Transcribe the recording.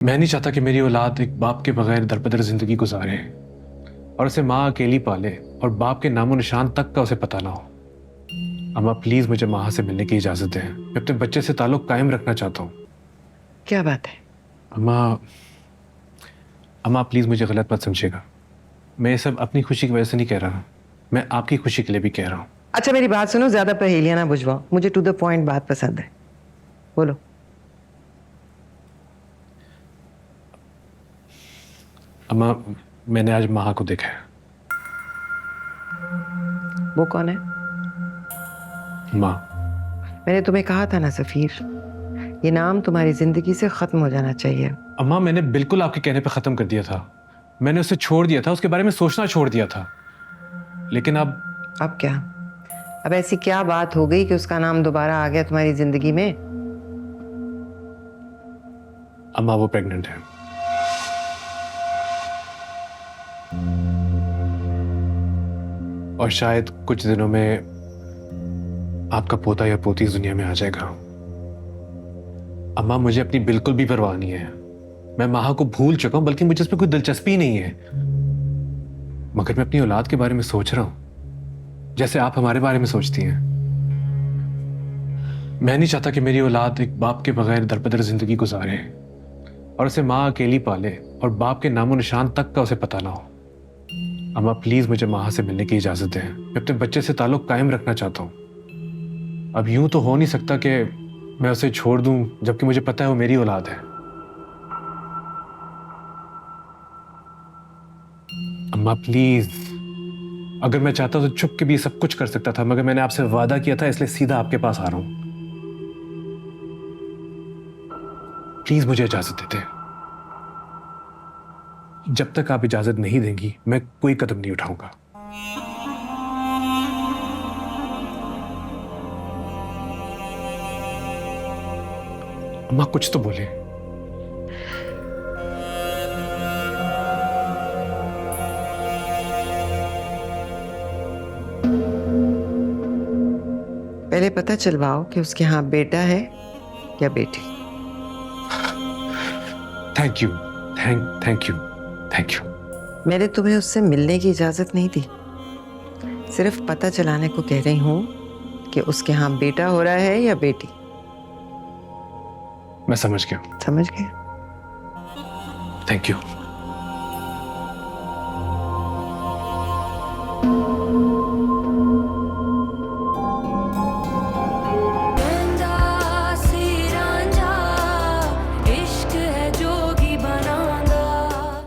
मैं नहीं चाहता कि मेरी औलाद एक बाप के बगैर दरबदर जिंदगी गुजारे और उसे माँ अकेली पाले और बाप के नामो निशान तक का उसे पता ना हो। अम्मा प्लीज मुझे माँ से मिलने की इजाजत दें। मैं अपने बच्चे से ताल्लुक कायम रखना चाहता हूँ। क्या बात है? अम्मा अम्मा प्लीज मुझे गलत मत समझिएगा। मैं ये सब अपनी खुशी की वजह से नहीं कह रहा, मैं आपकी खुशी के लिए भी कह रहा हूँ। अच्छा मेरी बात सुनो, ज्यादा पहेलियां ना बुझवाओ, मुझे टू द पॉइंट बात पसंद है। बोलो। अम्मा मैंने आज माँ को देखा है। वो कौन है? माँ। मैंने तुम्हें कहा था ना सफीर, ये नाम तुम्हारी जिंदगी से खत्म हो जाना चाहिए। अम्मा मैंने बिल्कुल आपके कहने पे खत्म कर दिया था। मैंने उसे छोड़ दिया था, उसके बारे में सोचना छोड़ दिया था। लेकिन अब क्या? अब ऐसी क्या बात हो गई कि उसका नाम दोबारा आ गया तुम्हारी जिंदगी में? अम्मा वो प्रेग्नेंट है। और शायद कुछ दिनों में आपका पोता या पोती इस दुनिया में आ जाएगा। अम्मा मुझे अपनी बिल्कुल भी परवाह नहीं है। मैं माँ को भूल चुका हूं, बल्कि मुझे इसमें कोई दिलचस्पी नहीं है। मगर मैं अपनी औलाद के बारे में सोच रहा हूं जैसे आप हमारे बारे में सोचती हैं। मैं नहीं चाहता कि मेरी औलाद एक बाप के बगैर दरबदर जिंदगी गुजारे और उसे माँ अकेली पाले और बाप के नामो निशान तक का उसे पता ना हो। अम्मा प्लीज मुझे माँ से मिलने की इजाजत दें। मैं अपने बच्चे से ताल्लुक कायम रखना चाहता हूँ। अब यूं तो हो नहीं सकता कि मैं उसे छोड़ दूं जबकि मुझे पता है वो मेरी औलाद है। अम्मा प्लीज, अगर मैं चाहता तो छुप के भी सब कुछ कर सकता था, मगर मैंने आपसे वादा किया था, इसलिए सीधा आपके पास आ रहा हूं। प्लीज मुझे इजाजत देते। जब तक आप इजाजत नहीं देंगी मैं कोई कदम नहीं उठाऊंगा। अम्मा कुछ तो बोले। पहले पता चलवाओ कि उसके यहाँ बेटा है या बेटी। Thank you, thank you, thank you. मैंने तुम्हें उससे मिलने की इजाजत नहीं दी, सिर्फ पता चलाने को कह रही हूँ कि उसके यहाँ बेटा हो रहा है या बेटी। मैं समझ गया। समझ गए? Thank you.